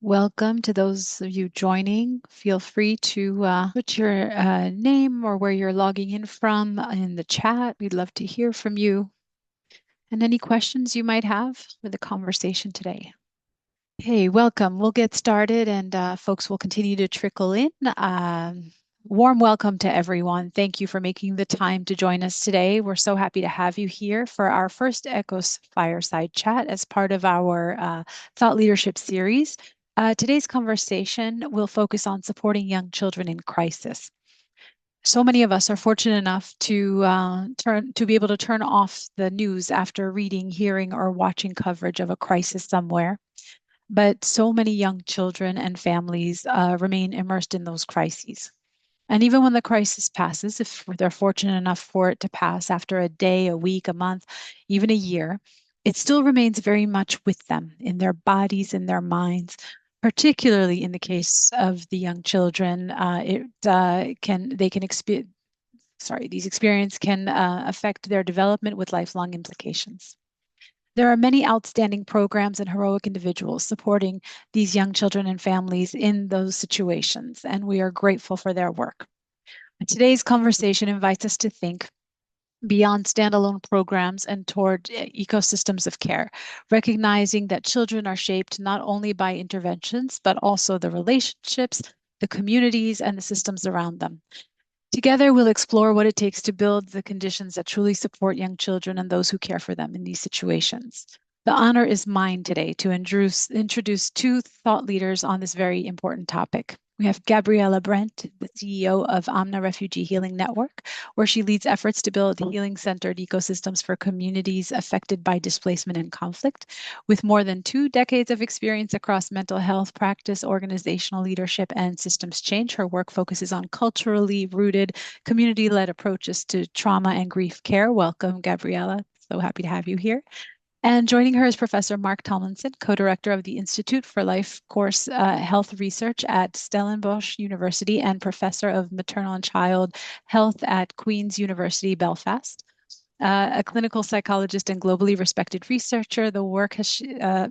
Welcome to those of you joining. Feel free to put your name or where you're logging in from in the chat. We'd love to hear from you and any questions you might have for the conversation today. Hey, welcome. We'll get started and folks will continue to trickle in. Warm welcome to everyone. Thank you for making the time to join us today. We're so happy to have you here for our first ECOS Fireside Chat as part of our Thought Leadership series. Today's conversation will focus on supporting young children in crisis. So many of us are fortunate enough to be able to turn off the news after reading, hearing, or watching coverage of a crisis somewhere. But so many young children and families remain immersed in those crises. And even when the crisis passes, if they're fortunate enough for it to pass after a day, a week, a month, even a year, it still remains very much with them in their bodies, in their minds. Particularly in the case of the young children, these experiences can affect their development with lifelong implications. There are many outstanding programs and heroic individuals supporting these young children and families in those situations, and we are grateful for their work. Today's conversation invites us to think beyond standalone programs and toward ecosystems of care, recognizing that children are shaped not only by interventions, but also the relationships, the communities, and the systems around them. Together, we'll explore what it takes to build the conditions that truly support young children and those who care for them in these situations. The honor is mine today to introduce two thought leaders on this very important topic. We have Gabriella Brent, the CEO of Amna Refugee Healing Network, where she leads efforts to build healing-centered ecosystems for communities affected by displacement and conflict. With more than 2 decades of experience across mental health practice, organizational leadership, and systems change, her work focuses on culturally rooted, community-led approaches to trauma and grief care. Welcome, Gabriella. So happy to have you here. And joining her is Professor Mark Tomlinson, co-director of the Institute for Life Course Health Research at Stellenbosch University and professor of maternal and child health at Queen's University, Belfast. A clinical psychologist and globally respected researcher,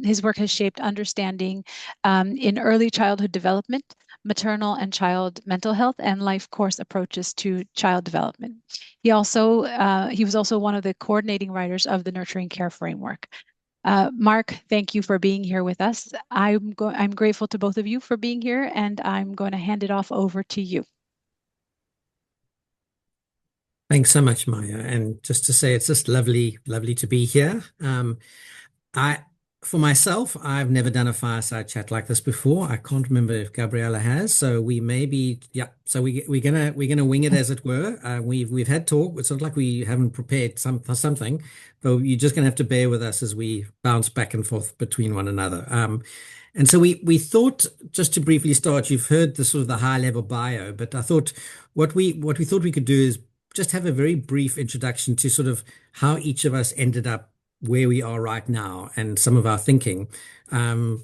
his work has shaped understanding in early childhood development, maternal and child mental health, and life course approaches to child development. He was also one of the coordinating writers of the Nurturing Care Framework. Mark, thank you for being here with us. I'm grateful to both of you for being here, and I'm going to hand it off over to you. Thanks so much, Maya. And just to say, it's just lovely, lovely to be here. For myself, I've never done a fireside chat like this before. I can't remember if Gabriella has. So we may be, yeah. So we're gonna wing it, as it were. We've had talk. It's not like we haven't prepared something, but you're just gonna have to bear with us as we bounce back and forth between one another. And so we thought, just to briefly start, you've heard the sort of the high level bio, but I thought what we thought we could do is just have a very brief introduction to sort of how each of us ended up where we are right now and some of our thinking,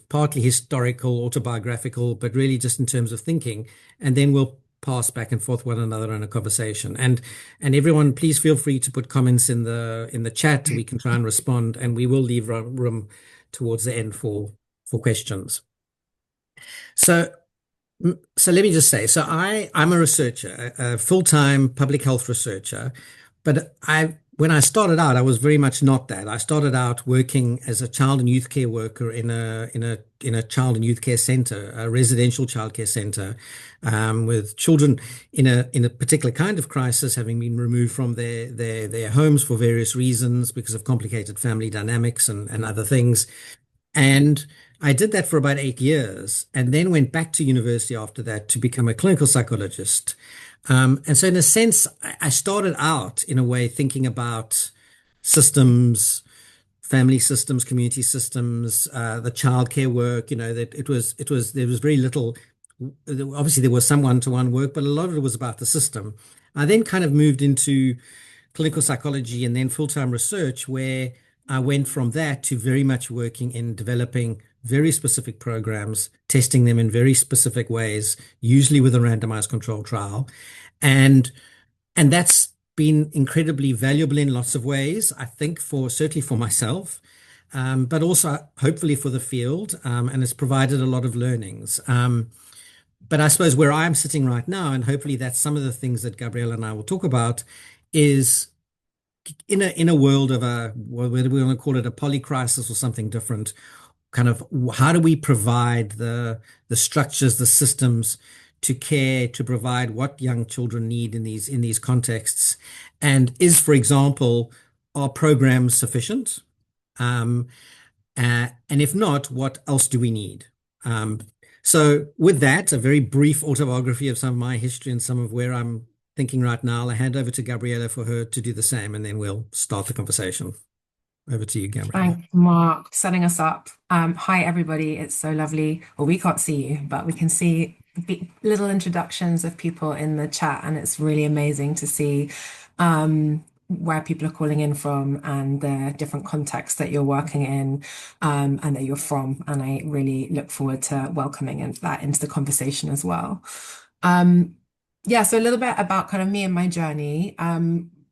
partly historical, autobiographical, but really just in terms of thinking. And then we'll pass back and forth one another in a conversation. And everyone, please feel free to put comments in the chat. We can try and respond, and we will leave room towards the end for questions. So let me just say, I'm a researcher, a full-time public health researcher, but when I started out, I was very much not that. I started out working as a child and youth care worker in a child and youth care center, a residential childcare center, with children in a particular kind of crisis, having been removed from their homes for various reasons because of complicated family dynamics and other things. And I did that for about 8 years and then went back to university after that to become a clinical psychologist. And so in a sense, I started out in a way thinking about systems, family systems, community systems, the childcare work, there was very little, obviously there was some one-to-one work, but a lot of it was about the system. I then kind of moved into clinical psychology and then full-time research, where I went from that to very much working in developing very specific programs, testing them in very specific ways, usually with a randomized controlled trial. And that's been incredibly valuable in lots of ways, I think, certainly for myself. but also hopefully for the field, and it's provided a lot of learnings. But I suppose where I'm sitting right now, and hopefully that's some of the things that Gabriella and I will talk about, is in a world of whether we want to call it a polycrisis or something different, kind of how do we provide the structures, the systems to care, to provide what young children need in these contexts, and is, for example, are programs sufficient? Um, and if not, what else do we need? Um, so with that, a very brief autobiography of some of my history and some of where I'm thinking right now. I'll hand over to Gabriella for her to do the same, and then we'll start the conversation. Over to you, Gabriella. Thanks, Mark, setting us up. Hi, everybody. It's so lovely. Well, we can't see you, but we can see little introductions of people in the chat, and it's really amazing to see where people are calling in from and the different contexts that you're working in and that you're from. And I really look forward to welcoming that into the conversation as well. Yeah, so a little bit about kind of me and my journey.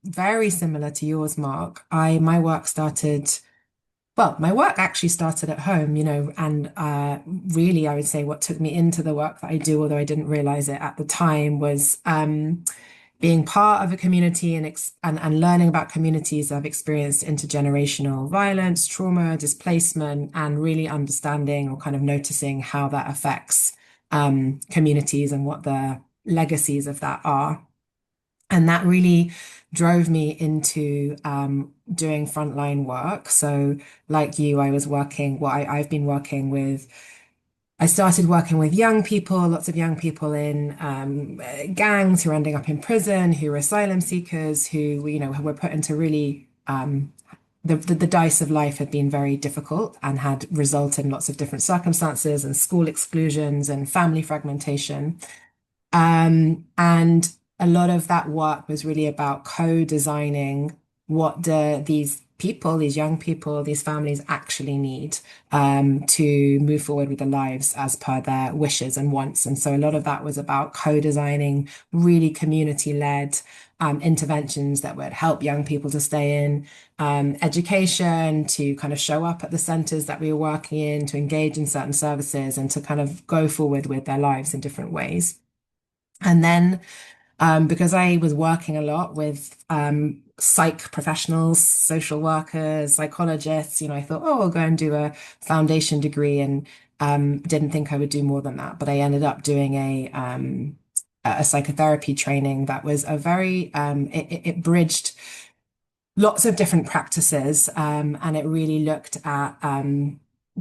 Very similar to yours, Mark. My work actually started at home, and really I would say what took me into the work that I do, although I didn't realize it at the time, was being part of a community and learning about communities that have experienced intergenerational violence, trauma, displacement, and really understanding or kind of noticing how that affects communities and what the legacies of that are. And that really drove me into doing frontline work. So like you, I've been working with, I started working with young people, lots of young people in gangs who are ending up in prison, who are asylum seekers, who were put into really, the dice of life had been very difficult and had resulted in lots of different circumstances and school exclusions and family fragmentation. And a lot of that work was really about co-designing what these people, these young people, these families actually need to move forward with their lives as per their wishes and wants. And so a lot of that was about co-designing really community-led interventions that would help young people to stay in education, to kind of show up at the centers that we were working in, to engage in certain services, and to kind of go forward with their lives in different ways. And then because I was working a lot with psych professionals, social workers, psychologists, I thought, oh, I'll go and do a foundation degree, and didn't think I would do more than that. But I ended up doing a psychotherapy training that was it bridged lots of different practices, and it really looked at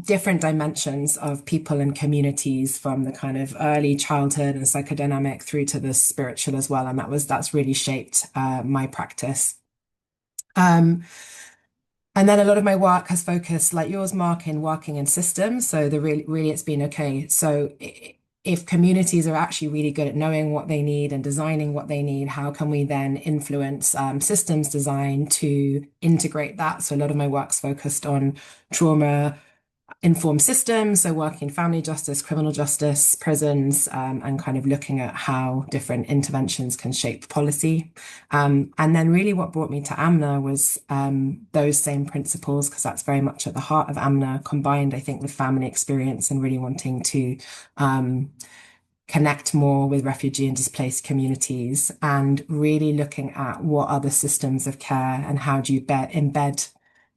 different dimensions of people and communities, from the kind of early childhood and psychodynamic through to the spiritual as well. And that's really shaped my practice. And then a lot of my work has focused, like yours, Mark, in working in systems. So really it's been okay. So if communities are actually really good at knowing what they need and designing what they need, how can we then influence systems design to integrate that? So a lot of my work's focused on trauma informed systems, so working in family justice, criminal justice, prisons, and kind of looking at how different interventions can shape policy. And then really what brought me to Amna was those same principles, because that's very much at the heart of Amna, combined, I think, with family experience and really wanting to connect more with refugee and displaced communities, and really looking at what are the systems of care and how do you embed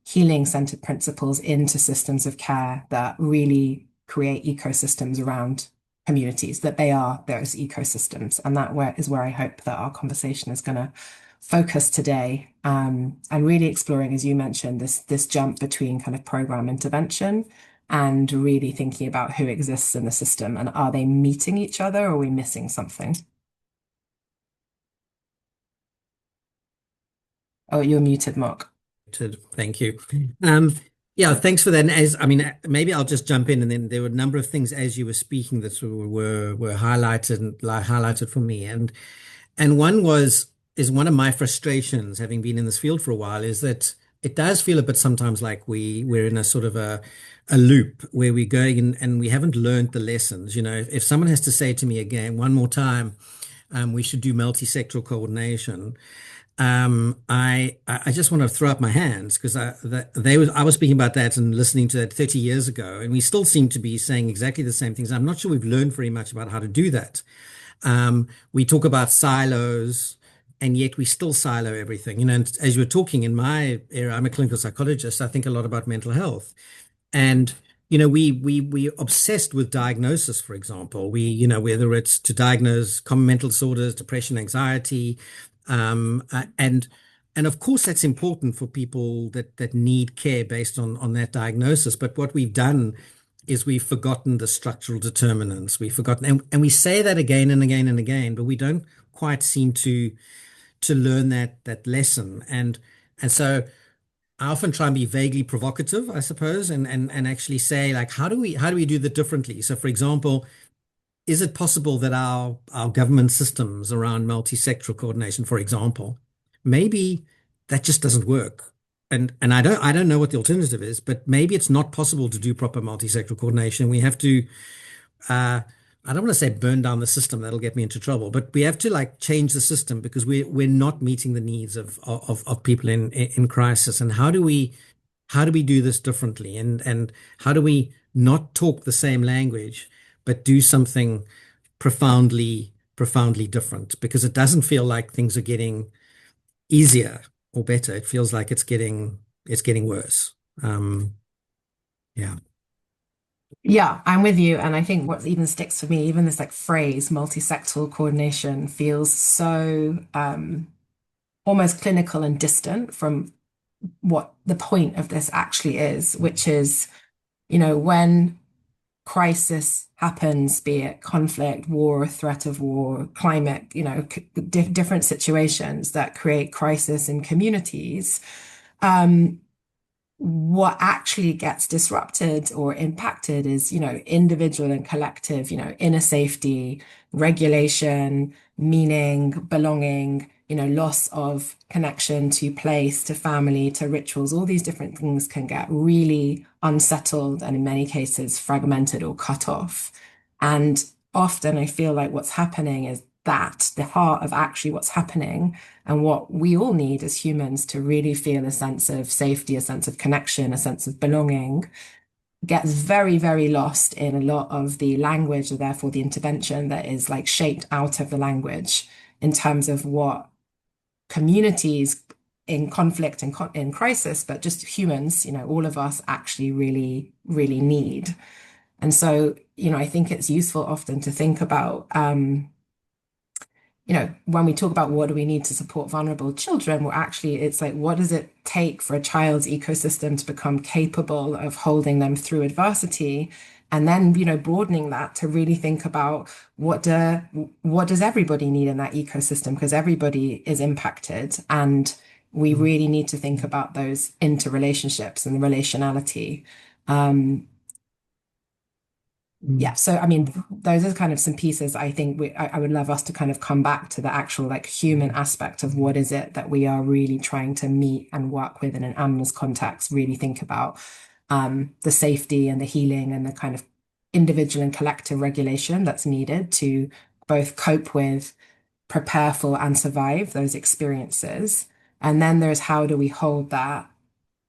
healing-centered principles into systems of care that really create ecosystems around communities, that they are those ecosystems. And is where I hope that our conversation is going to focus today, and really exploring, as you mentioned, this jump between kind of program intervention and really thinking about who exists in the system, and are they meeting each other, or are we missing something? Oh, you're muted, Mark. Thank you. Yeah, thanks for that. Maybe I'll just jump in, and then there were a number of things as you were speaking that sort of were highlighted for me, and one is one of my frustrations, having been in this field for a while, is that it does feel a bit sometimes like we're in a sort of a loop where we're going in and we haven't learned the lessons. If someone has to say to me again one more time, we should do multi-sectoral coordination. I just want to throw up my hands because I was speaking about that and listening to that 30 years ago, and we still seem to be saying exactly the same things. I'm not sure we've learned very much about how to do that. We talk about silos, and yet we still silo everything. And as you were talking in my area, I'm a clinical psychologist. I think a lot about mental health, and we obsessed with diagnosis, for example. Whether it's to diagnose common mental disorders, depression, anxiety, and of course that's important for people that need care based on that diagnosis. But what we've done is we've forgotten the structural determinants. We've forgotten, and we say that again and again and again, but we don't quite seem to learn that lesson. And so I often try and be vaguely provocative, I suppose, and actually say, like, how do we do that differently? So, for example, is it possible that our government systems around multi-sectoral coordination, for example, maybe that just doesn't work? And I don't know what the alternative is, but maybe it's not possible to do proper multi-sectoral coordination. We have to I don't want to say burn down the system, that'll get me into trouble, but we have to like change the system because we're not meeting the needs of people in crisis. And how do we do this differently? And how do we not talk the same language, but do something profoundly different? Because it doesn't feel like things are getting easier or better. It feels like it's getting worse. Yeah. Yeah, I'm with you. And I think what even sticks for me, even this like phrase, multi-sectoral coordination, feels so almost clinical and distant from what the point of this actually is, which is, when crisis happens, be it conflict, war, threat of war, climate, different situations that create crisis in communities. What actually gets disrupted or impacted is, individual and collective, inner safety, regulation, meaning, belonging, loss of connection to place, to family, to rituals. All these different things can get really unsettled and in many cases fragmented or cut off. And often I feel like what's happening is that the heart of actually what's happening and what we all need as humans to really feel a sense of safety, a sense of connection, a sense of belonging gets very, very lost in a lot of the language and therefore the intervention that is like shaped out of the language in terms of what communities in conflict and in crisis, but just humans, all of us actually really, really need. And so, I think it's useful often to think about when we talk about what do we need to support vulnerable children, well, actually, it's like, what does it take for a child's ecosystem to become capable of holding them through adversity? And then, broadening that to really think about what does everybody need in that ecosystem? Because everybody is impacted. And we really need to think about those interrelationships and the relationality. Yeah, so I mean, those are kind of some pieces I think I would love us to kind of come back to the actual like human aspect of what is it that we are really trying to meet and work with in an Amna's context, really think about the safety and the healing and the kind of individual and collective regulation that's needed to both cope with, prepare for, and survive those experiences. And then there's how do we hold that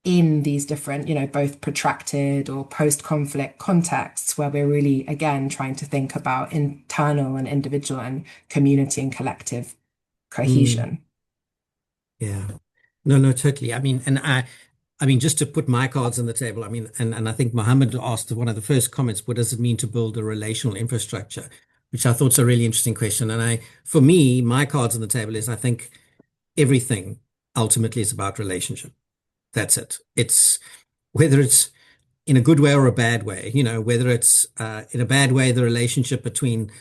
in these different, both protracted or post-conflict contexts where we're really, again, trying to think about internal and individual and community and collective cohesion. Yeah. No, totally. I mean, and I mean, just to put my cards on the table, I mean, and I think Mohammed asked one of the first comments, what does it mean to build a relational infrastructure? Which I thought is a really interesting question. And for me, my cards on the table is I think everything ultimately is about relationship. That's it. It's whether it's in a good way or a bad way, whether it's in a bad way, the relationship between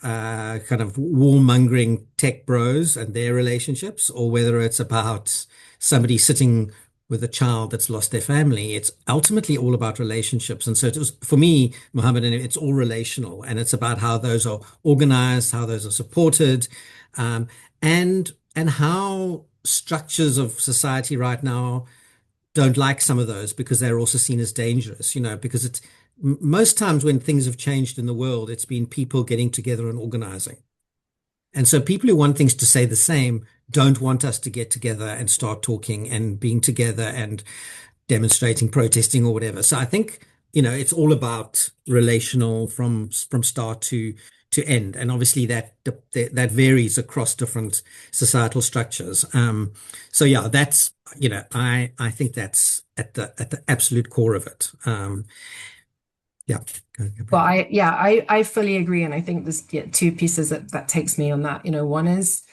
kind of warmongering tech bros and their relationships, or whether it's about somebody sitting with a child that's lost their family. It's ultimately all about relationships. And so it was, for me, Mohammed, and it's all relational, and it's about how those are organized, how those are supported, and how structures of society right now don't like some of those because they're also seen as dangerous, because it's most times when things have changed in the world, it's been people getting together and organizing. And so people who want things to stay the same don't want us to get together and start talking and being together and demonstrating, protesting, or whatever. So I think, it's all about relational from start to end, and obviously that varies across different societal structures. So yeah, that's I think that's at the absolute core of it. Yeah. Well, I fully agree, and I think there's two pieces that takes me on that. One is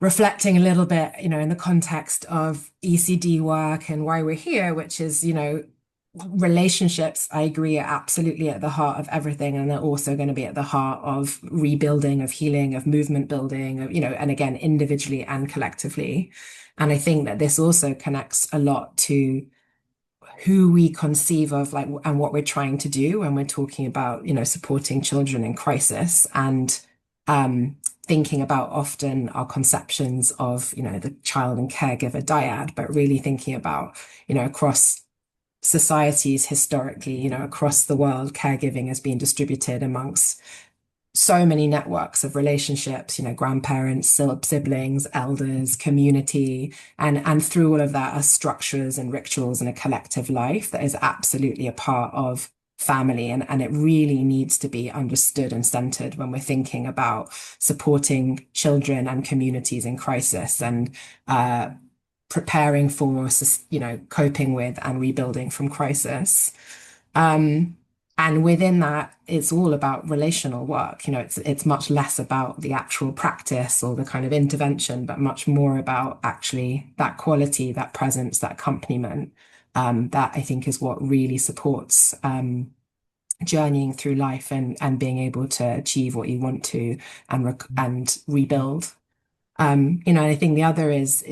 reflecting a little bit, in the context of ECD work and why we're here, which is, relationships, I agree, are absolutely at the heart of everything. And they're also going to be at the heart of rebuilding, of healing, of movement building, and again, individually and collectively. And I think that this also connects a lot to who we conceive of, like, and what we're trying to do when we're talking about, supporting children in crisis, and thinking about often our conceptions of, the child and caregiver dyad, but really thinking about, across societies historically, across the world, caregiving has been distributed amongst so many networks of relationships, grandparents, siblings, elders, community, and through all of that are structures and rituals and a collective life that is absolutely a part of family. And it really needs to be understood and centered when we're thinking about supporting children and communities in crisis, and preparing for, coping with and rebuilding from crisis. And within that, it's all about relational work. It's much less about the actual practice or the kind of intervention, but much more about actually that quality, that presence, that accompaniment. That I think is what really supports journeying through life and being able to achieve what you want to, and rebuild. I think the other is,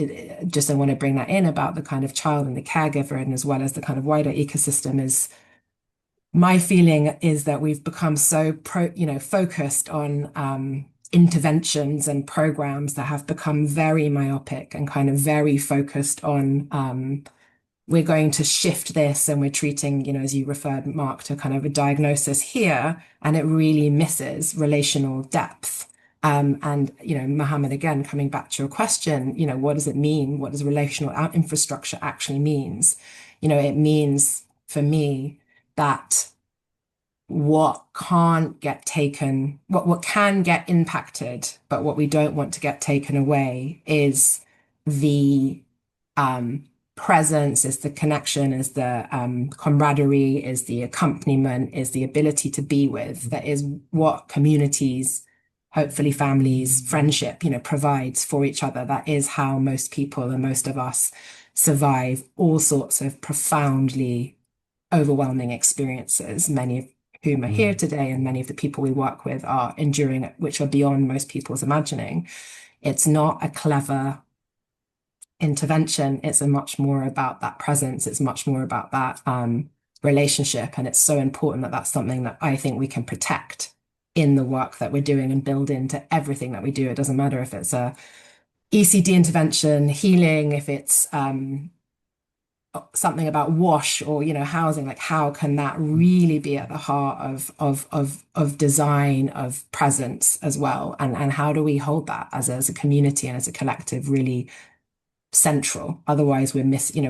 just I want to bring that in about the kind of child and the caregiver, and as well as the kind of wider ecosystem, is my feeling is that we've become so focused on interventions and programs that have become very myopic and kind of very focused on we're going to shift this, and we're treating, as you referred, Mark, to kind of a diagnosis here, and it really misses relational depth. And Mohammed, again, coming back to your question, what does it mean? What does relational infrastructure actually means? It means, for me, that what can't get taken, what can get impacted, but what we don't want to get taken away is the presence, is the connection, is the camaraderie, is the accompaniment, is the ability to be with. That is what communities, hopefully families, friendship, provides for each other. That is how most people and most of us survive all sorts of profoundly overwhelming experiences, many of whom are here today, and many of the people we work with are enduring it, which are beyond most people's imagining. It's not a clever intervention. It's a much more about that presence. It's much more about that relationship. And it's so important that that's something that I think we can protect in the work that we're doing and build into everything that we do. It doesn't matter if it's a ECD intervention, healing, if it's something about WASH or housing. Like, how can that really be at the heart of design, of presence as well, and how do we hold that as a community and as a collective really central? Otherwise we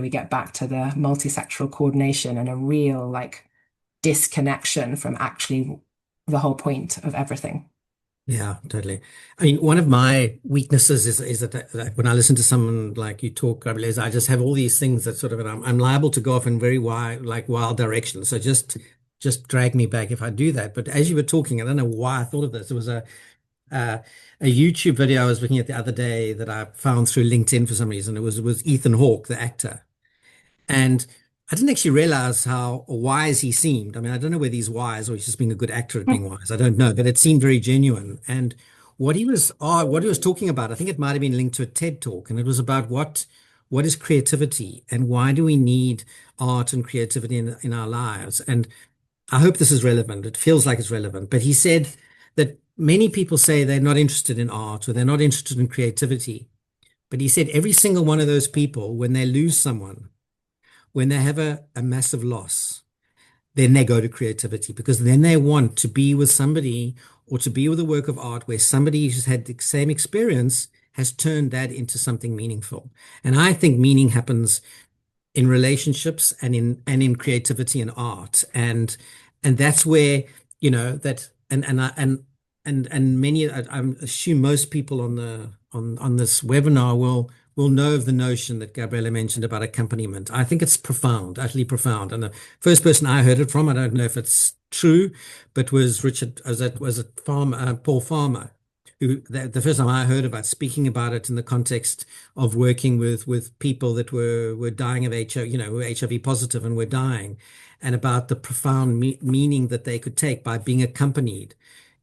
get back to the multisectoral coordination and a real disconnection from actually the whole point of everything. Yeah, totally. I mean, one of my weaknesses is that when I listen to someone like you talk, Gabriella, I just have all these things that sort of, and I'm liable to go off in very wild directions. So just drag me back if I do that. But as you were talking, I don't know why I thought of this. It was a YouTube video I was looking at the other day that I found through LinkedIn for some reason. It was Ethan Hawke, the actor. And I didn't actually realize how wise he seemed. I mean, I don't know whether he's wise or he's just being a good actor at being wise. I don't know, but it seemed very genuine. And what he was talking about, I think it might have been linked to a TED talk, and it was about what is creativity and why do we need art and creativity in our lives. And I hope this is relevant. It feels like it's relevant. But he said that many people say they're not interested in art or they're not interested in creativity. But he said every single one of those people, when they lose someone, when they have a massive loss, then they go to creativity, because then they want to be with somebody or to be with a work of art where somebody who's had the same experience has turned that into something meaningful. And I think meaning happens in relationships and in creativity and art. And that's where, that and many, I assume most people on this webinar will know of the notion that Gabriella mentioned about accompaniment. I think it's profound, utterly profound. And the first person I heard it from, I don't know if it's true, but was Paul Farmer, who the first time I heard about speaking about it in the context of working with people that were dying of HIV, who were HIV positive and were dying, and about the profound meaning that they could take by being accompanied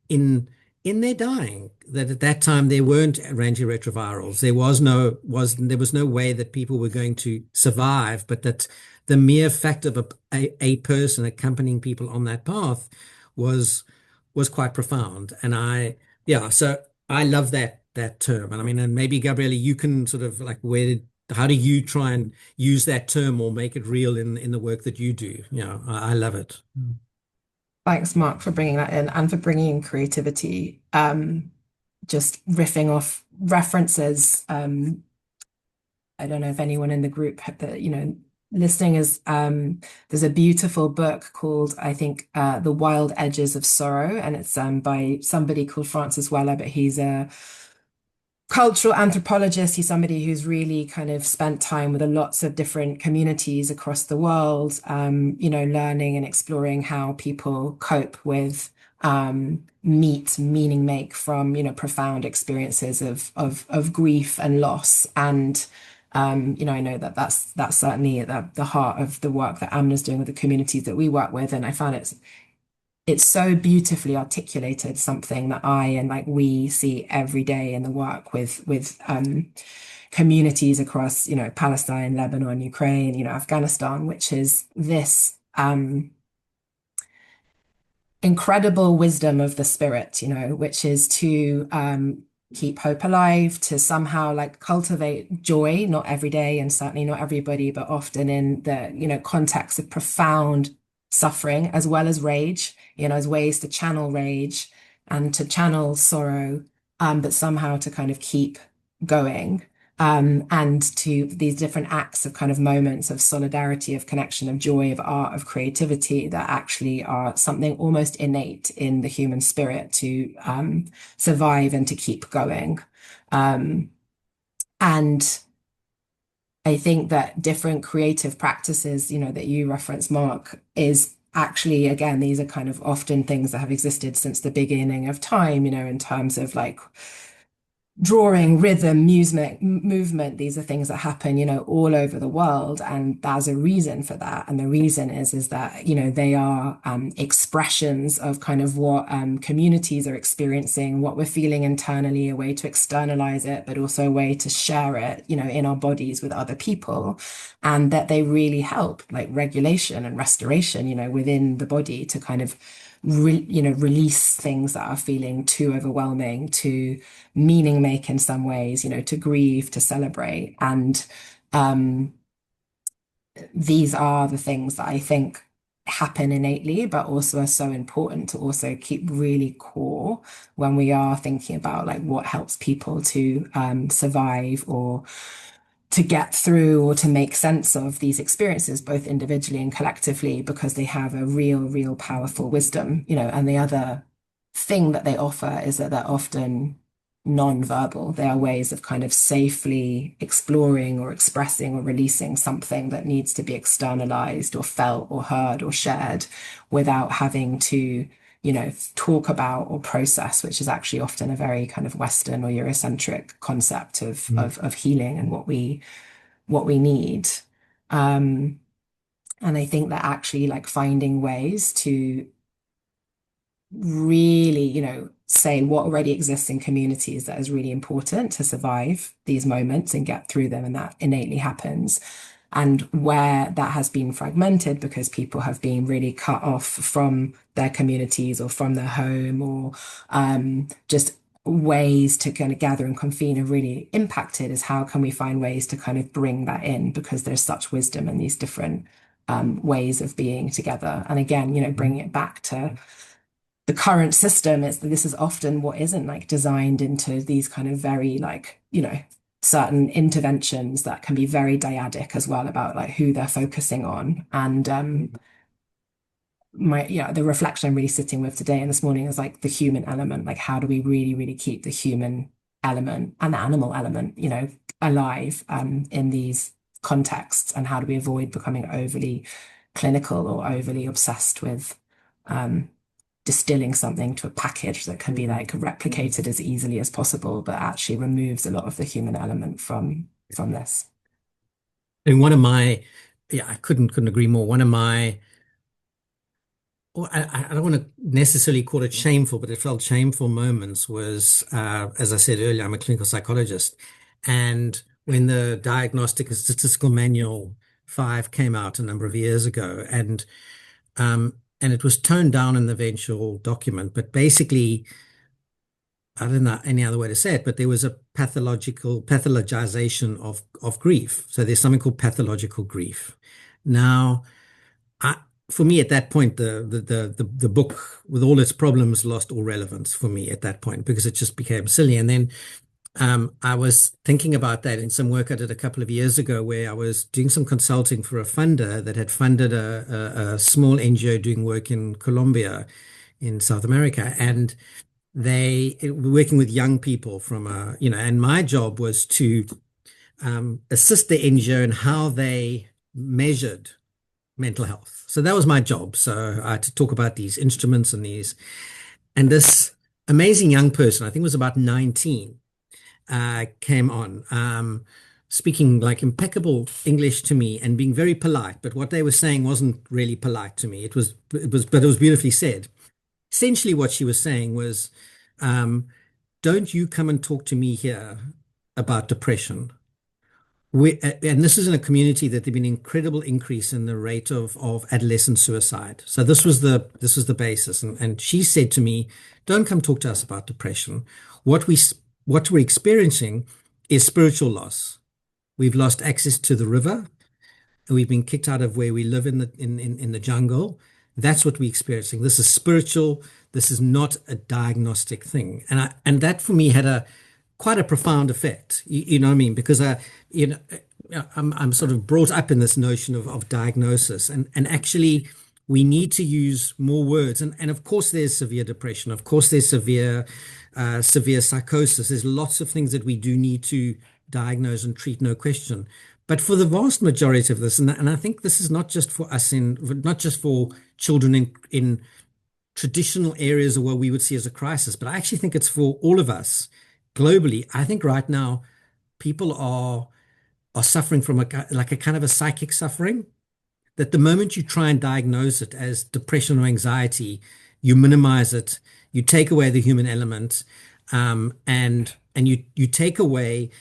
in their dying. That at that time there weren't antiretrovirals. There was no way that people were going to survive, but that the mere fact of a person accompanying people on that path was quite profound. And so I love that term. And I mean, and maybe Gabriella, you can sort of like, how do you try and use that term or make it real in the work that you do? I love it. Thanks, Mark, for bringing that in and for bringing in creativity. Just riffing off references. I don't know if anyone in the group listening is, there's a beautiful book called, I think, The Wild Edges of Sorrow, and it's by somebody called Francis Weller, but he's a cultural anthropologist. He's somebody who's really kind of spent time with lots of different communities across the world, learning and exploring how people cope with meaning make from, profound experiences of grief and loss. And I know that that's certainly at the heart of the work that Amna's doing with the communities that we work with. And I found it's so beautifully articulated, something that I and we see every day in the work with communities across, Palestine, Lebanon, Ukraine, Afghanistan, which is this incredible wisdom of the spirit, which is to keep hope alive, to somehow cultivate joy, not every day and certainly not everybody, but often in the, context of profound suffering as well as rage, as ways to channel rage and to channel sorrow, but somehow to kind of keep going. And to these different acts of kind of moments of solidarity, of connection, of joy, of art, of creativity that actually are something almost innate in the human spirit to survive and to keep going. And I think that different creative practices, that you reference, Mark, is actually, again, these are kind of often things that have existed since the beginning of time, in terms of drawing, rhythm, music, movement. These are things that happen, all over the world. And there's a reason for that. And the reason is that, they are expressions of kind of what communities are experiencing, what we're feeling internally, a way to externalize it, but also a way to share it, in our bodies with other people. And that they really help regulation and restoration, within the body to kind of release things that are feeling too overwhelming, to meaning make in some ways, to grieve, to celebrate. And these are the things that I think happen innately, but also are so important to also keep really core when we are thinking about what helps people to survive or to get through or to make sense of these experiences, both individually and collectively, because they have a real powerful wisdom, and the other thing that they offer is that they're often non-verbal. They are ways of kind of safely exploring or expressing or releasing something that needs to be externalized or felt or heard or shared without having to talk about or process, which is actually often a very kind of Western or Eurocentric concept of healing and what we need. And I think that actually finding ways to really, say what already exists in communities that is really important to survive these moments and get through them, and that innately happens. And where that has been fragmented because people have been really cut off from their communities or from their home, or just ways to kind of gather and convene are really impacted, is how can we find ways to kind of bring that in, because there's such wisdom in these different ways of being together. And again, bringing it back to the current system is that this is often what isn't like designed into these kind of very like, certain interventions that can be very dyadic as well about like who they're focusing on. And the reflection I'm really sitting with today and this morning is like the human element. Like, how do we really, really keep the human element and the animal element, alive in these contexts? And how do we avoid becoming overly clinical or overly obsessed with distilling something to a package that can be like replicated as easily as possible, but actually removes a lot of the human element from this. And I couldn't agree more. One of my, well, I don't want to necessarily call it shameful, but it felt shameful moments was, as I said earlier, I'm a clinical psychologist. And when the Diagnostic and Statistical Manual 5 came out a number of years ago, and it was toned down in the eventual document, but basically, I don't know any other way to say it, but there was a pathologization of grief. So there's something called pathological grief. Now, for me at that point, the book with all its problems lost all relevance for me at that point because it just became silly. And then I was thinking about that in some work I did a couple of years ago where I was doing some consulting for a funder that had funded a small NGO doing work in Colombia in South America. And they were working with young people from, and my job was to assist the NGO in how they measured mental health. So that was my job. So I had to talk about these instruments and this amazing young person, I think was about 19, came on, speaking like impeccable English to me and being very polite. But what they were saying wasn't really polite to me. But it was beautifully said. Essentially, what she was saying was, don't you come and talk to me here about depression. And this is in a community that there'd been an incredible increase in the rate of adolescent suicide. So this was the basis. And she said to me, don't come talk to us about depression. What we're experiencing is spiritual loss. We've lost access to the river. And we've been kicked out of where we live in the jungle. That's what we're experiencing. This is spiritual. This is not a diagnostic thing. And that for me had quite a profound effect. You know what I mean? Because I'm sort of brought up in this notion of diagnosis, and actually we need to use more words. And of course there's severe depression. Of course there's severe psychosis. There's lots of things that we do need to diagnose and treat, no question. But for the vast majority of this, and I think this is not just for us not just for children in traditional areas of what we would see as a crisis, but I actually think it's for all of us globally. I think right now people are suffering from a kind of a psychic suffering, that the moment you try and diagnose it as depression or anxiety, you minimize it, you take away the human element, and you take away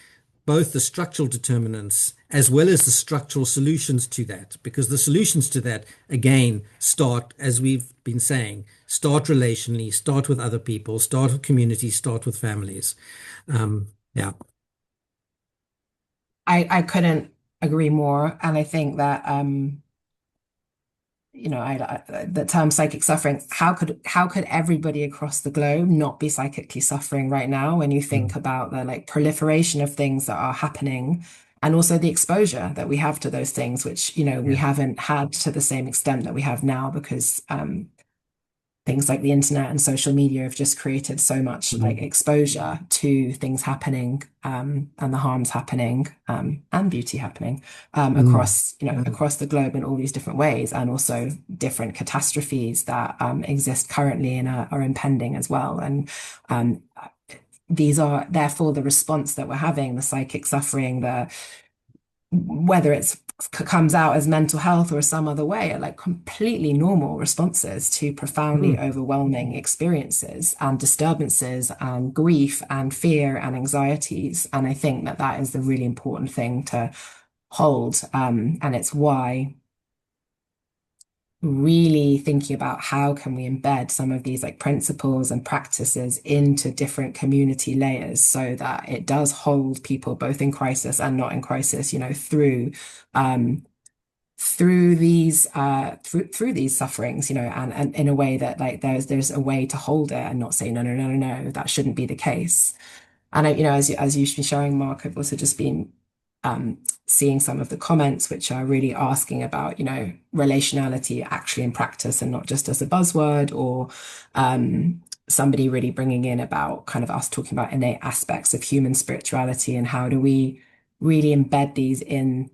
both the structural determinants as well as the structural solutions to that, because the solutions to that, again, start, as we've been saying, start relationally, start with other people, start with communities, start with families. Yeah. I couldn't agree more. And I think that, the term psychic suffering, how could everybody across the globe not be psychically suffering right now when you think about the like proliferation of things that are happening and also the exposure that we have to those things, which, we haven't had to the same extent that we have now because things like the internet and social media have just created so much like exposure to things happening and the harms happening and beauty happening across the globe in all these different ways, and also different catastrophes that exist currently and are impending as well. And these are therefore the response that we're having, the psychic suffering, whether it's comes out as mental health or some other way, are like completely normal responses to profoundly overwhelming experiences and disturbances and grief and fear and anxieties. And I think that is the really important thing to hold. And it's why really thinking about how can we embed some of these like principles and practices into different community layers so that it does hold people both in crisis and not in crisis, through these through these sufferings, and in a way that like there's a way to hold it and not say no, that shouldn't be the case. And as you've been showing, Mark, I've also just been seeing some of the comments which are really asking about, relationality actually in practice and not just as a buzzword, or somebody really bringing in about kind of us talking about innate aspects of human spirituality and how do we really embed these in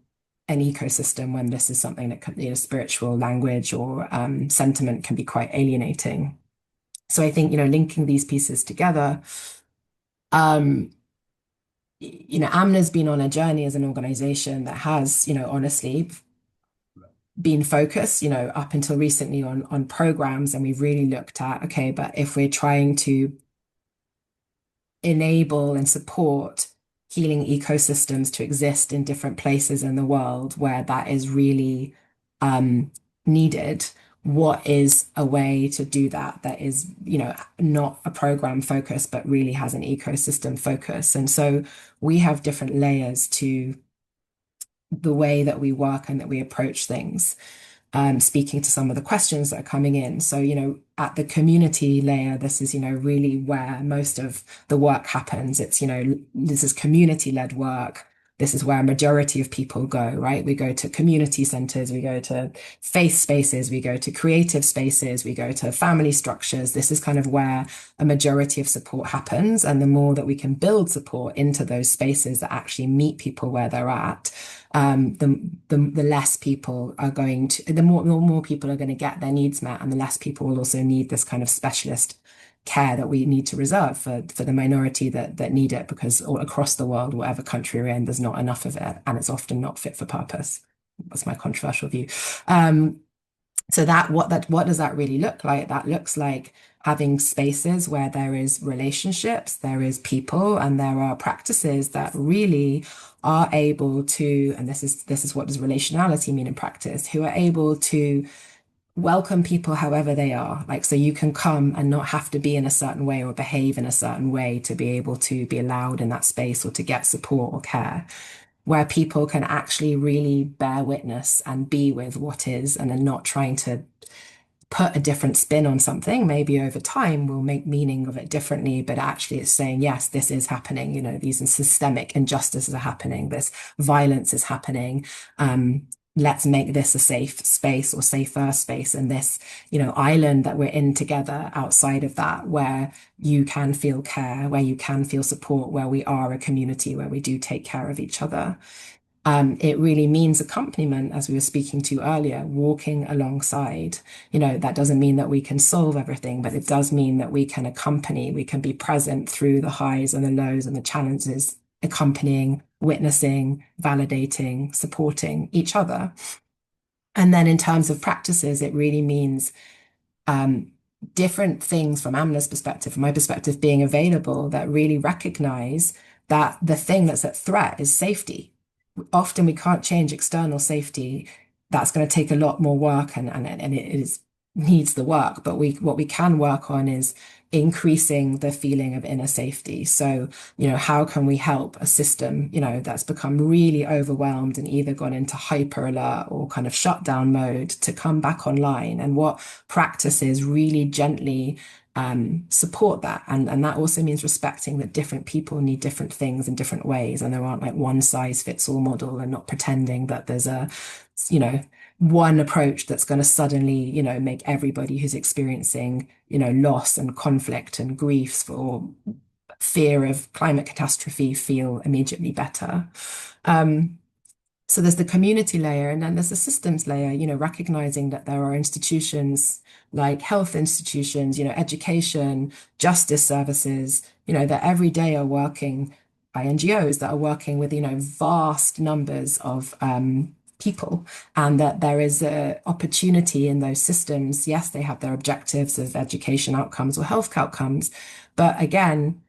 an ecosystem when this is something that can, spiritual language or sentiment can be quite alienating. So I think, linking these pieces together, Amna's been on a journey as an organization that has, honestly been focused, up until recently on programs. And we've really looked at, okay, but if we're trying to enable and support healing ecosystems to exist in different places in the world where that is really needed, what is a way to do that is, not a program focus, but really has an ecosystem focus. And so we have different layers to the way that we work and that we approach things. Speaking to some of the questions that are coming in. So, at the community layer, this is, really where most of the work happens. It's, this is community-led work. This is where a majority of people go, right? We go to community centers, we go to faith spaces, we go to creative spaces, we go to family structures. This is kind of where a majority of support happens. And the more that we can build support into those spaces that actually meet people where they're at, the less people are going to, the more people are going to get their needs met, and the less people will also need this kind of specialist care that we need to reserve for the minority that need it, because all across the world, whatever country we're in, there's not enough of it, and it's often not fit for purpose. That's my controversial view. So what does that really look like? That looks like having spaces where there is relationships, there is people, and there are practices that really are able to, and this is what does relationality mean in practice, who are able to welcome people however they are. Like, so you can come and not have to be in a certain way or behave in a certain way to be able to be allowed in that space or to get support or care, where people can actually really bear witness and be with what is, and are not trying to put a different spin on something. Maybe over time we'll make meaning of it differently, but actually it's saying, yes, this is happening. These systemic injustices are happening. This violence is happening. Let's make this a safe space or safer space. And this, island that we're in together outside of that, where you can feel care, where you can feel support, where we are a community, where we do take care of each other. It really means accompaniment, as we were speaking to earlier, walking alongside. That doesn't mean that we can solve everything, but it does mean that we can accompany, we can be present through the highs and the lows and the challenges, accompanying, witnessing, validating, supporting each other. And then in terms of practices, it really means different things from Amna's perspective, from my perspective, being available that really recognize that the thing that's at threat is safety. Often we can't change external safety. That's going to take a lot more work, and it needs the work. But what we can work on is increasing the feeling of inner safety. So, how can we help a system, that's become really overwhelmed and either gone into hyper alert or kind of shutdown mode to come back online? And what practices really gently support that? And that also means respecting that different people need different things in different ways, and there aren't like one size fits all model, and not pretending that there's a, one approach that's going to suddenly, make everybody who's experiencing, loss and conflict and grief or fear of climate catastrophe feel immediately better. So there's the community layer, and then there's the systems layer, recognizing that there are institutions like health institutions, education, justice services, that every day are working by NGOs that are working with, vast numbers of people, and that there is an opportunity in those systems. Yes, they have their objectives of education outcomes or health outcomes, but again,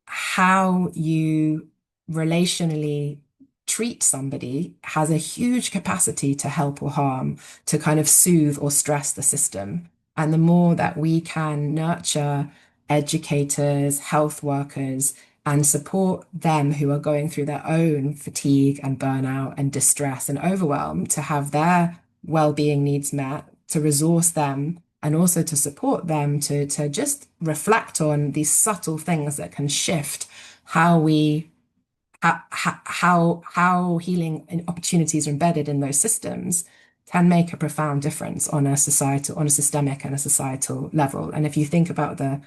how you relationally treat somebody has a huge capacity to help or harm, to kind of soothe or stress the system. And the more that we can nurture educators, health workers, and support them who are going through their own fatigue and burnout and distress and overwhelm to have their well-being needs met, to resource them, and also to support them to just reflect on these subtle things that can shift how we how healing opportunities are embedded in those systems, can make a profound difference on a systemic and a societal level. And if you think about and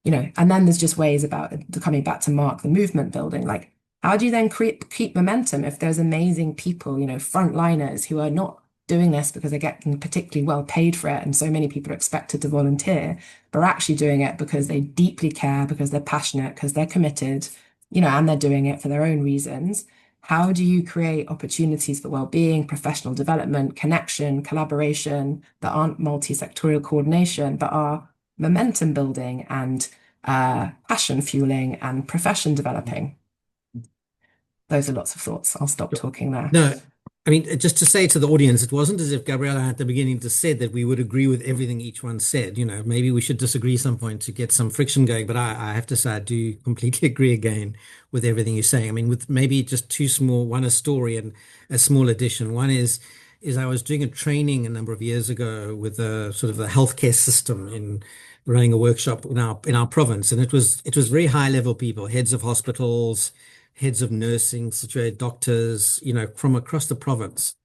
then there's just ways about coming back to Mark, the movement building, like how do you then keep momentum if there's amazing people, frontliners who are not doing this because they're getting particularly well paid for it, and so many people are expected to volunteer, but are actually doing it because they deeply care, because they're passionate, because they're committed, and they're doing it for their own reasons. How do you create opportunities for well-being, professional development, connection, collaboration that aren't multi-sectorial coordination, but are momentum building and passion fueling and profession developing? Those are lots of thoughts. I'll stop talking there. No, I mean, just to say to the audience, it wasn't as if Gabriella at the beginning just said that we would agree with everything each one said. Maybe we should disagree some point to get some friction going. But I have to say, I do completely agree again with everything you're saying. I mean, with maybe just two small, one a story and a small addition. One is I was doing a training a number of years ago with a sort of a healthcare system in running a workshop in our province, and it was very high level people, heads of hospitals, heads of nursing, situated doctors, from across the province.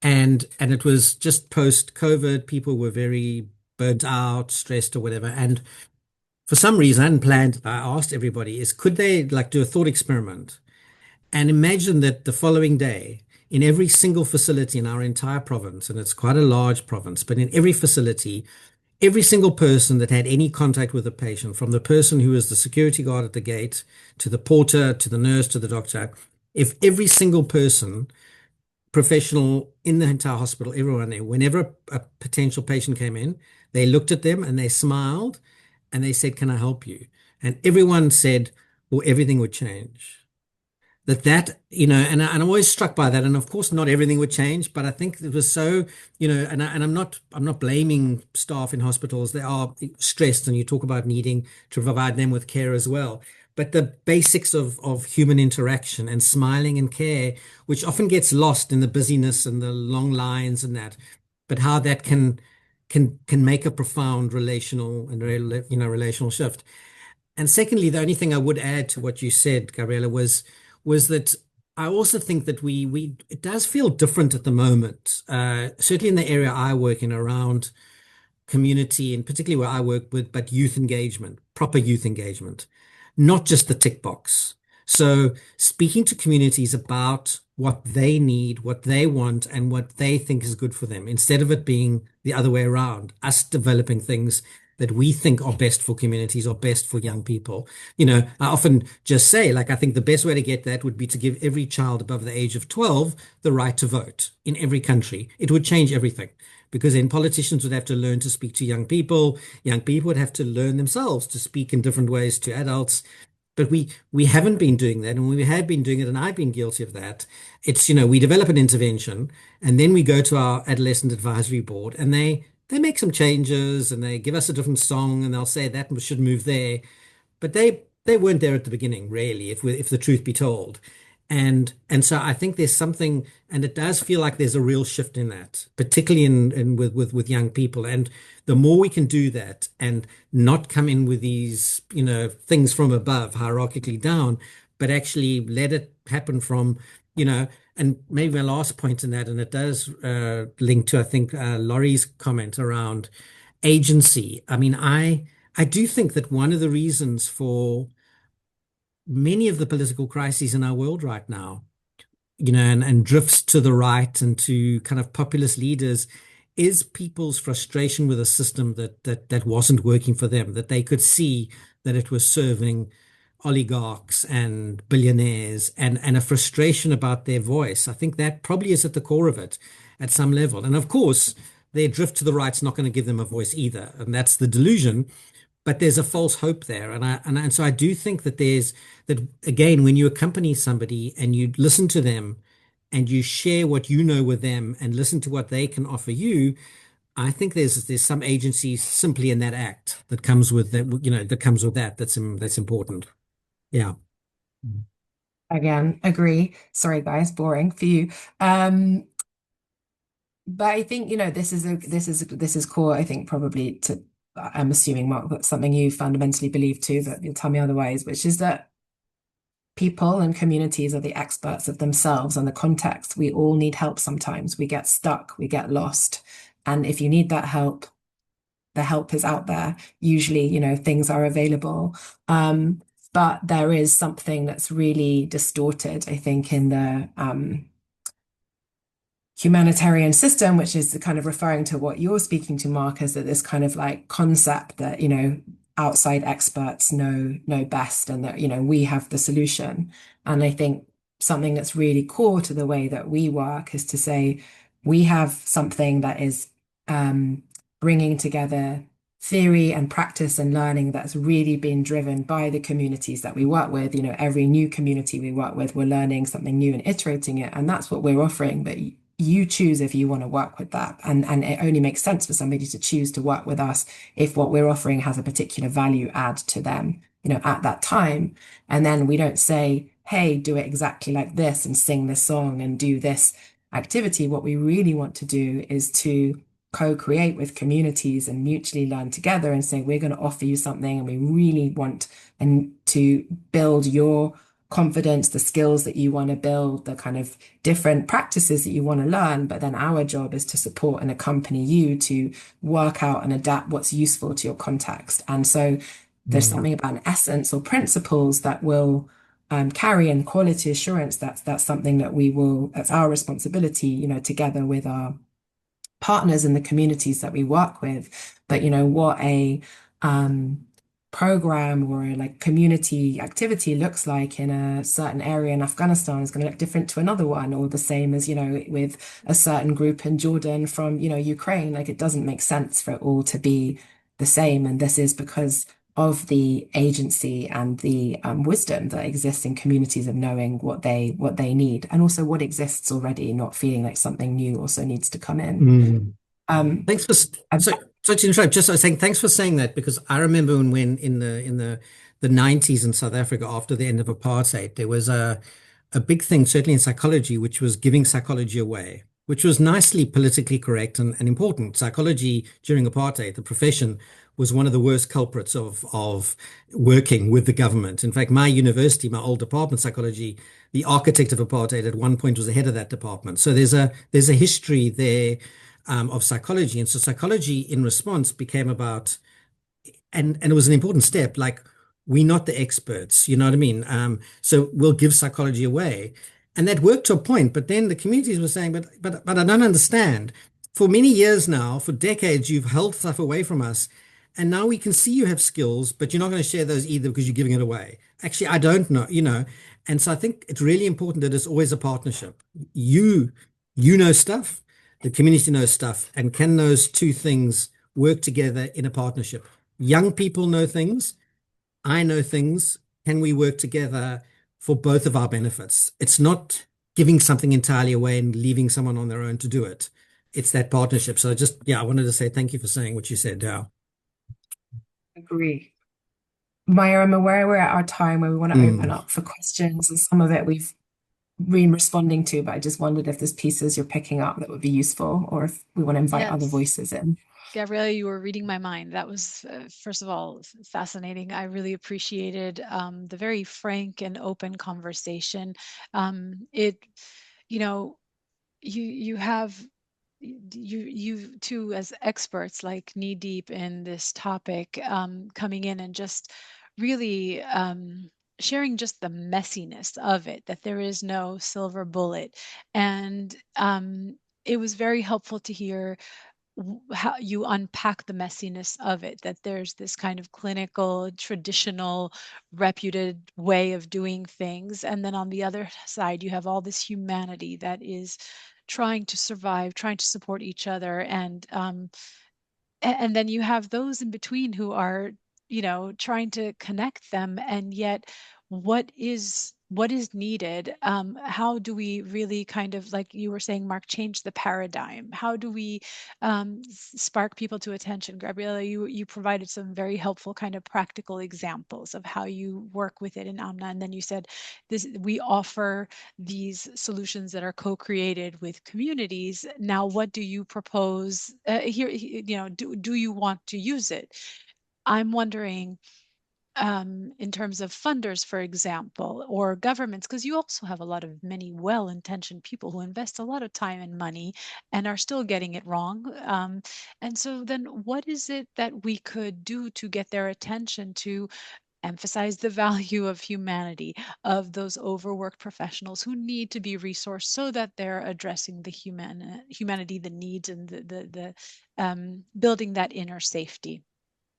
And it was just post-COVID. People were very burnt out, stressed or whatever. And for some reason, I hadn't planned, I asked everybody could they do a thought experiment and imagine that the following day, in every single facility in our entire province, and it's quite a large province, but in every facility, every single person that had any contact with a patient, from the person who was the security guard at the gate to the porter, to the nurse, to the doctor, if every single person, professional in the entire hospital, everyone there, whenever a potential patient came in, they looked at them and they smiled and they said, "Can I help you?" And everyone said, well, everything would change. And I'm always struck by that. And of course, not everything would change, but I think it was so, and I'm not blaming staff in hospitals. They are stressed, and you talk about needing to provide them with care as well. But the basics of human interaction and smiling and care, which often gets lost in the busyness and the long lines and that, but how that can make a profound relational shift. And secondly, the only thing I would add to what you said, Gabriella, was that I also think that it does feel different at the moment, certainly in the area I work in around community, and particularly where I work with, but youth engagement, proper youth engagement, not just the tick box. So speaking to communities about what they need, what they want, and what they think is good for them, instead of it being the other way around, us developing things that we think are best for communities or best for young people. I often just say, I think the best way to get that would be to give every child above the age of 12 the right to vote in every country. It would change everything, because then politicians would have to learn to speak to young people. Young people would have to learn themselves to speak in different ways to adults. But we haven't been doing that, and we have been doing it, and I've been guilty of that. It's, we develop an intervention, and then we go to our adolescent advisory board, and they make some changes, and they give us a different song, and they'll say that should move there. But they weren't there at the beginning, really, if the truth be told. And so I think there's something, and it does feel like there's a real shift in that, particularly with young people. And the more we can do that and not come in with these, things from above, hierarchically down, but actually let it happen from, and maybe my last point in that, and it does link to, I think, Laurie's comment around agency. I mean, I do think that one of the reasons for many of the political crises in our world right now, and drifts to the right and to kind of populist leaders, is people's frustration with a system that wasn't working for them, that they could see that it was serving oligarchs and billionaires, and a frustration about their voice. I think that probably is at the core of it at some level. And of course, their drift to the right's not going to give them a voice either. And that's the delusion. But there's a false hope there. And so I do think that again, when you accompany somebody and you listen to them and you share what you know with them and listen to what they can offer you, I think there's some agency simply in that act that comes with that, that's important. Yeah. Again, agree. Sorry, guys, boring for you. But I think, this is core, I think probably to, I'm assuming, Mark, that's something you fundamentally believe too, but you'll tell me otherwise, which is that people and communities are the experts of themselves and the context. We all need help sometimes. We get stuck, we get lost. And if you need that help, the help is out there. Usually, things are available. But there is something that's really distorted, I think, in the humanitarian system, which is kind of referring to what you're speaking to, Mark, is that this kind of like concept that, outside experts know best and that, we have the solution. And I think something that's really core to the way that we work is to say we have something that is bringing together theory and practice and learning that's really been driven by the communities that we work with. Every new community we work with, we're learning something new and iterating it. And that's what we're offering. But you choose if you want to work with that. And it only makes sense for somebody to choose to work with us if what we're offering has a particular value add to them, at that time. And then we don't say, hey, do it exactly like this and sing this song and do this activity. What we really want to do is to co-create with communities and mutually learn together and say, we're going to offer you something and we really want and to build your confidence, the skills that you want to build, the kind of different practices that you want to learn. But then our job is to support and accompany you to work out and adapt what's useful to your context. And so there's something about an essence or principles that will carry in quality assurance. That's something that that's our responsibility, together with our partners in the communities that we work with. But what a program or like community activity looks like in a certain area in Afghanistan is going to look different to another one, or the same as with a certain group in Jordan from Ukraine. Like, it doesn't make sense for it all to be the same, and this is because of the agency and the wisdom that exists in communities of knowing what they need, and also what exists already, not feeling like something new also needs to come in. Thanks for so to interrupt. Just I was saying thanks for saying that, because I remember when in the 90s in South Africa, after the end of apartheid, there was a big thing, certainly in psychology, which was giving psychology away, which was nicely politically correct and important. Psychology during apartheid, the profession, was one of the worst culprits of working with the government. In fact, my university, my old department, psychology, the architect of apartheid at one point was the head of that department. So there's a history there of psychology. And so psychology in response became about, and it was an important step, like, we're not the experts, you know what I mean? So we'll give psychology away. And that worked to a point, but then the communities were saying, but I don't understand. For many years now, for decades, you've held stuff away from us. And now we can see you have skills, but you're not going to share those either because you're giving it away. Actually, I don't know. And so I think it's really important that it's always a partnership. You know stuff, the community knows stuff, and can those two things work together in a partnership? Young people know things, I know things. Can we work together for both of our benefits? It's not giving something entirely away and leaving someone on their own to do it. It's that partnership. So I wanted to say thank you for saying what you said, Dow. Agree. Maya, I'm aware we're at our time where we want to open up for questions, and some of it we've been responding to, but I just wondered if there's pieces you're picking up that would be useful, or if we want to invite other voices in. Gabriella, you were reading my mind. That was, first of all, fascinating. I really appreciated the very frank and open conversation. You two as experts, like knee deep in this topic, coming in and just really sharing just the messiness of it, that there is no silver bullet. And it was very helpful to hear how you unpack the messiness of it, that there's this kind of clinical, traditional, reputed way of doing things. And then on the other side, you have all this humanity that is trying to survive, trying to support each other. And then you have those in between who are, trying to connect them. And yet, what is what is needed? How do we really kind of, like you were saying, Mark, change the paradigm? How do we spark people to attention? Gabriella, you provided some very helpful kind of practical examples of how you work with it in Amna, and then you said we offer these solutions that are co-created with communities. Now, what do you propose here? Do you want to use it? I'm wondering, in terms of funders, for example, or governments, because you also have a lot of many well-intentioned people who invest a lot of time and money and are still getting it wrong. And so then what is it that we could do to get their attention, to emphasize the value of humanity, of those overworked professionals who need to be resourced so that they're addressing the humanity, the needs, and the building that inner safety?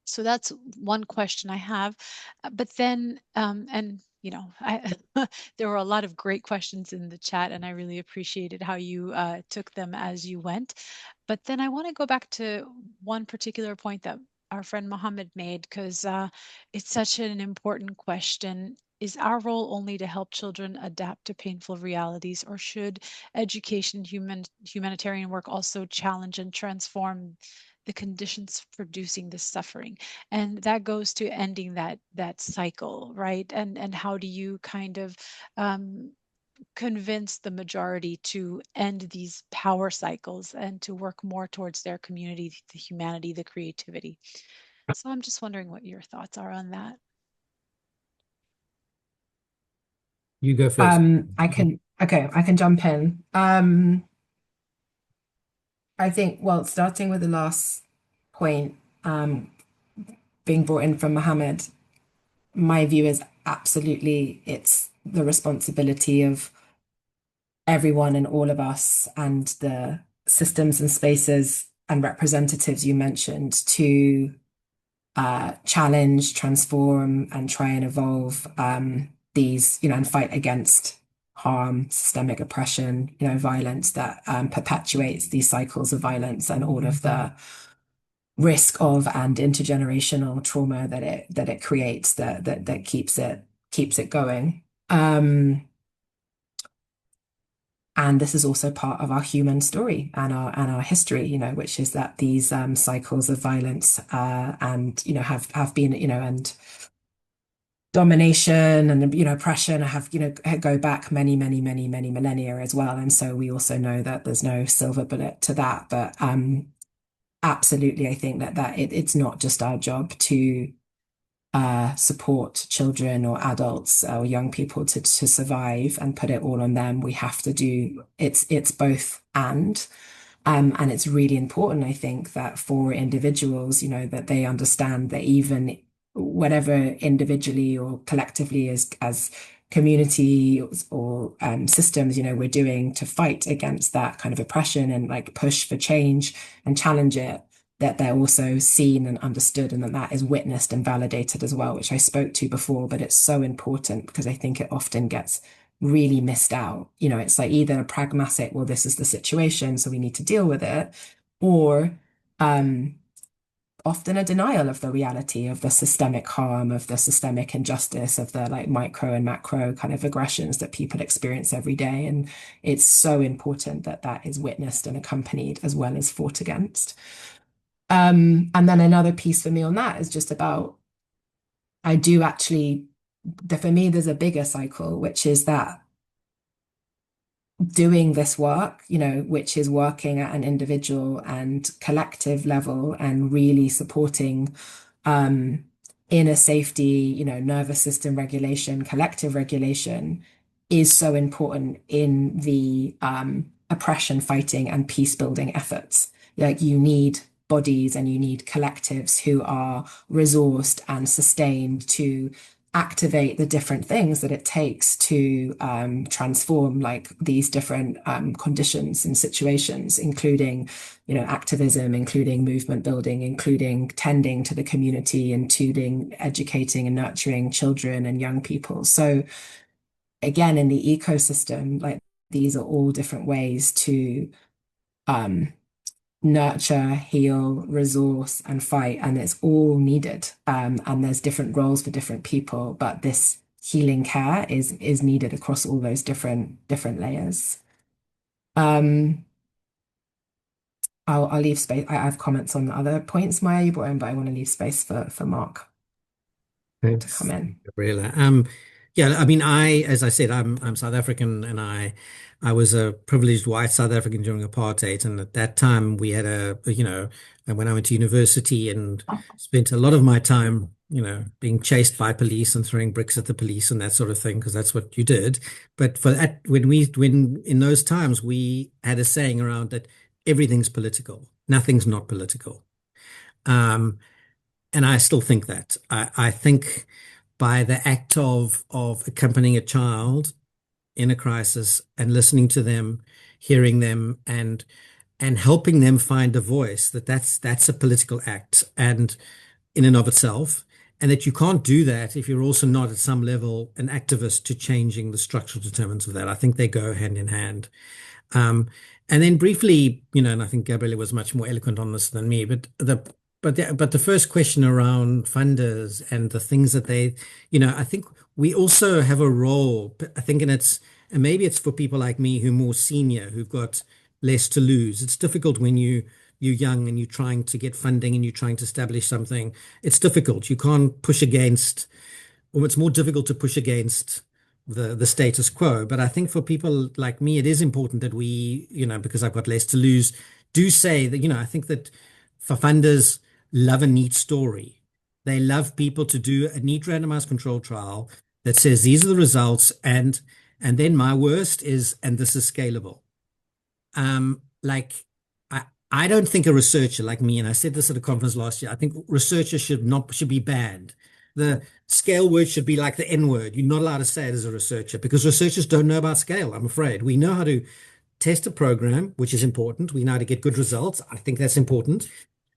So that's one question I have. But then, and there were a lot of great questions in the chat, and I really appreciated how you took them as you went. But then I want to go back to one particular point that our friend Mohammed made, because it's such an important question. Is our role only to help children adapt to painful realities, or should education, humanitarian work also challenge and transform the conditions producing the suffering? And that goes to ending that cycle, right? And how do you kind of convince the majority to end these power cycles and to work more towards their community, the humanity, the creativity? So I'm just wondering what your thoughts are on that. You go first. I can jump in. I think, well, starting with the last point, being brought in from Mohammed, my view is absolutely it's the responsibility of everyone and all of us and the systems and spaces and representatives you mentioned to challenge, transform, and try and evolve these, and fight against harm, systemic oppression, violence that perpetuates these cycles of violence and all of the risk of and intergenerational trauma that it creates that keeps it going. And this is also part of our human story and our history, which is that these cycles of violence and have been, and domination and oppression have go back many millennia as well. And so we also know that there's no silver bullet to that, but absolutely, I think that it's not just our job to support children or adults or young people to survive and put it all on them. We have to do it's both and it's really important, I think, that for individuals, that they understand that even whatever individually or collectively as community or systems, we're doing to fight against that kind of oppression and like push for change and challenge it, that they're also seen and understood and that is witnessed and validated as well, which I spoke to before, but it's so important because I think it often gets really missed out. It's like either a pragmatic, well, this is the situation, so we need to deal with it, or often a denial of the reality of the systemic harm, of the systemic injustice, of the like micro and macro kind of aggressions that people experience every day. And it's so important that that is witnessed and accompanied as well as fought against. And then another piece for me on that is just about, I do actually, for me, there's a bigger cycle, which is that doing this work, which is working at an individual and collective level and really supporting inner safety, nervous system regulation, collective regulation is so important in the oppression fighting and peace building efforts. Like you need bodies and you need collectives who are resourced and sustained to activate the different things that it takes to transform like these different conditions and situations, including, activism, including movement building, including tending to the community, including educating and nurturing children and young people. So again, in the ecosystem, like these are all different ways to nurture, heal, resource, and fight, and it's all needed. And there's different roles for different people, but this healing care is needed across all those different layers. I'll leave space. I have comments on the other points Maya you brought in, but I want to leave space for Mark to Thanks, come in. Gabriella. Yeah, I mean, as I said, I'm South African, and I was a privileged white South African during apartheid, and at that time we had and when I went to university and spent a lot of my time, being chased by police and throwing bricks at the police and that sort of thing, because that's what you did. But for that, when in those times we had a saying around that everything's political, nothing's not political. And I still think that. I think by the act of accompanying a child in a crisis and listening to them, hearing them, and helping them find a voice, that's a political act and in and of itself, and that you can't do that if you're also not at some level an activist to changing the structural determinants of that. I think they go hand in hand. And then briefly, and I think Gabriella was much more eloquent on this than me, but the first question around funders and the things that I think we also have a role. I think, and maybe it's for people like me who are more senior, who've got less to lose. It's difficult when you're young and you're trying to get funding and you're trying to establish something. It's difficult. You can't push against, or it's more difficult to push against the status quo. But I think for people like me, it is important that we, because I've got less to lose, do say that, I think that for funders love a neat story. They love people to do a neat randomized control trial that says these are the results, and then my worst is, and this is scalable. Like I don't think a researcher like me, and I said this at a conference last year, I think researchers should be banned. The scale word should be like the N word. You're not allowed to say it as a researcher, because researchers don't know about scale, I'm afraid. We know how to test a program, which is important. We know how to get good results. I think that's important.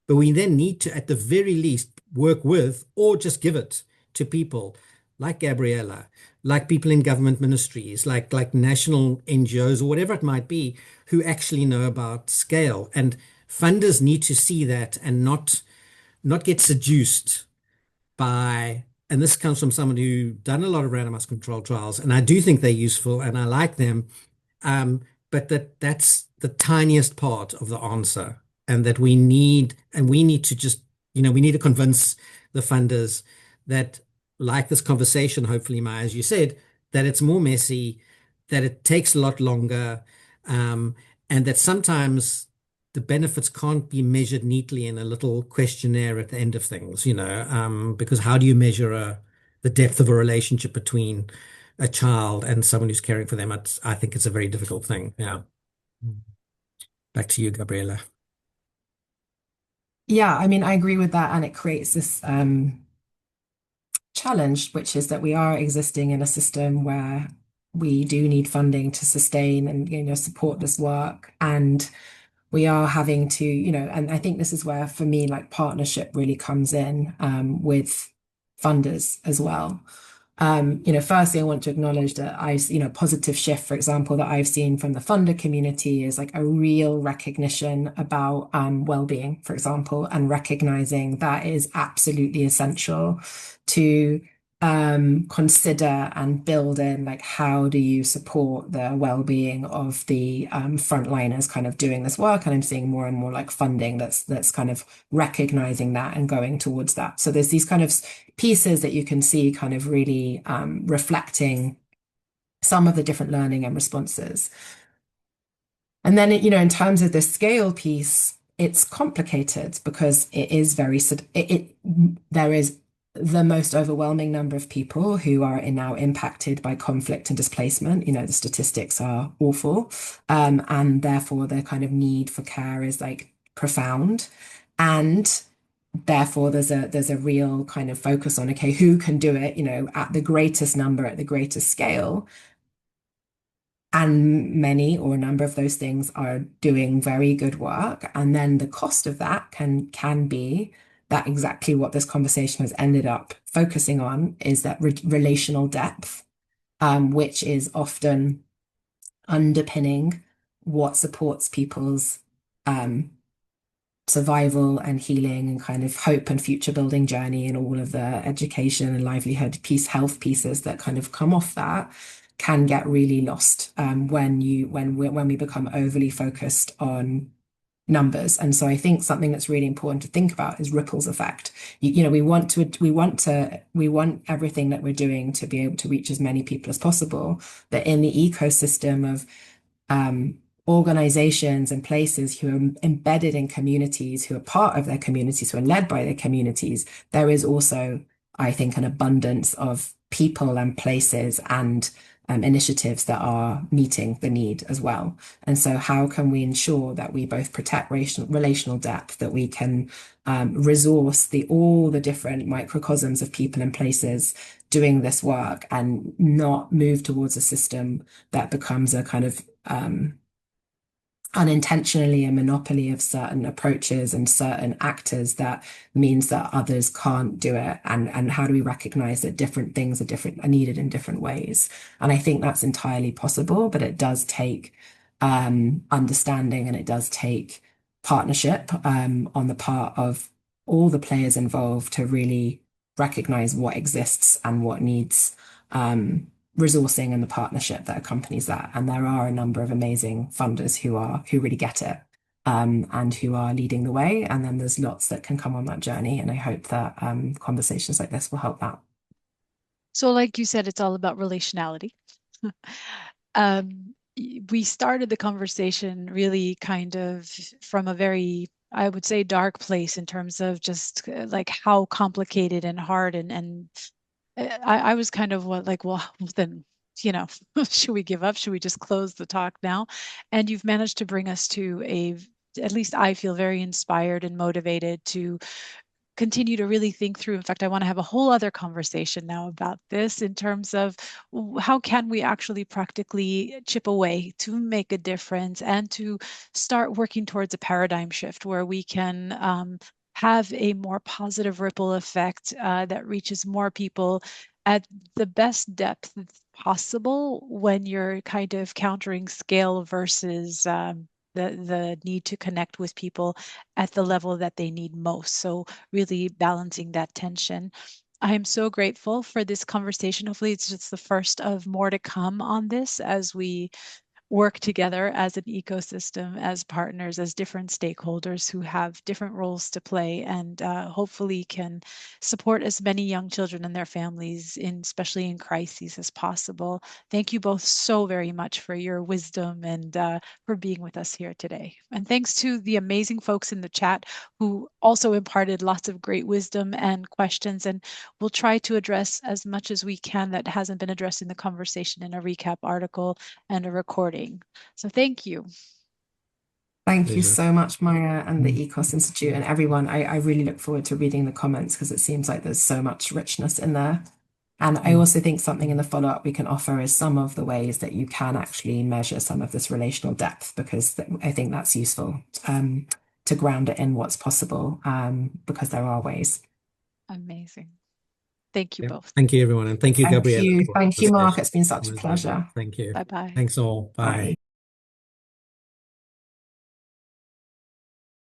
But we then need to, at the very least, work with or just give it to people like Gabriella, like people in government ministries, like national NGOs or whatever it might be, who actually know about scale. And funders need to see that and not get seduced by, and this comes from someone who done a lot of randomized control trials, and I do think they're useful and I like them, but that's the tiniest part of the answer, and that we need to just, we need to convince the funders that, like this conversation, hopefully, Maya, as you said, that it's more messy, that it takes a lot longer, and that sometimes the benefits can't be measured neatly in a little questionnaire at the end of things, because how do you measure the depth of a relationship between a child and someone who's caring for them? I think it's a very difficult thing. Yeah. Back to you, Gabriella. Yeah, I mean, I agree with that, and it creates this challenge, which is that we are existing in a system where we do need funding to sustain and support this work, and we are having to, and I think this is where, for me, like partnership really comes in with funders as well. Firstly, I want to acknowledge that positive shift, for example, that I've seen from the funder community is like a real recognition about well-being, for example, and recognizing that is absolutely essential to consider and build in, like, how do you support the well-being of the frontliners kind of doing this work. And I'm seeing more and more like funding that's kind of recognizing that and going towards that. So there's these kind of pieces that you can see kind of really reflecting some of the different learning and responses. And then, in terms of the scale piece, it's complicated because it is there is the most overwhelming number of people who are now impacted by conflict and displacement. The statistics are awful. And therefore the kind of need for care is like profound. And therefore there's a real kind of focus on, okay, who can do it, at the greatest number, at the greatest scale. And many or a number of those things are doing very good work. And then the cost of that can be that exactly what this conversation has ended up focusing on is that relational depth, which is often underpinning what supports people's survival and healing and kind of hope and future building journey and all of the education and livelihood health pieces that kind of come off that can get really lost when we become overly focused on numbers. And so I think something that's really important to think about is ripples effect. We want everything that we're doing to be able to reach as many people as possible, but in the ecosystem of organizations and places who are embedded in communities, who are part of their communities, who are led by their communities, there is also, I think, an abundance of people and places and initiatives that are meeting the need as well. And so how can we ensure that we both protect relational depth, that we can resource all the different microcosms of people and places doing this work, and not move towards a system that becomes a kind of unintentionally a monopoly of certain approaches and certain actors that means that others can't do it, and how do we recognize that different things are needed in different ways. And I think that's entirely possible, but it does take understanding, and it does take partnership on the part of all the players involved to really recognize what exists and what needs resourcing and the partnership that accompanies that. And there are a number of amazing funders who really get it and who are leading the way. And then there's lots that can come on that journey. And I hope that conversations like this will help that. So like you said, it's all about relationality. We started the conversation really kind of from a very, I would say, dark place in terms of just like how complicated and hard and I was kind of like, well, then, should we give up? Should we just close the talk now? And you've managed to bring us to at least I feel very inspired and motivated to continue to really think through. In fact, I want to have a whole other conversation now about this in terms of how can we actually practically chip away to make a difference and to start working towards a paradigm shift where we can have a more positive ripple effect that reaches more people at the best depth possible when you're kind of countering scale versus the need to connect with people at the level that they need most. So really balancing that tension. I am so grateful for this conversation. Hopefully it's just the first of more to come on this as we work together as an ecosystem, as partners, as different stakeholders who have different roles to play, and hopefully can support as many young children and their families, especially in crises, as possible. Thank you both so very much for your wisdom and for being with us here today. And thanks to the amazing folks in the chat who also imparted lots of great wisdom and questions, and we'll try to address as much as we can that hasn't been addressed in the conversation in a recap article and a recording. So thank you. Thank you so much, Maya, and the ECOS Institute and everyone. I really look forward to reading the comments because it seems like there's so much richness in there. And I also think something in the follow-up we can offer is some of the ways that you can actually measure some of this relational depth, because I think that's useful to ground it in what's possible, because there are ways. Amazing. Thank you both. Thank you, everyone. And thank you, Gabriella. Thank you, Mark. It's been such a pleasure. Thank you. Bye-bye. Thanks all. Bye.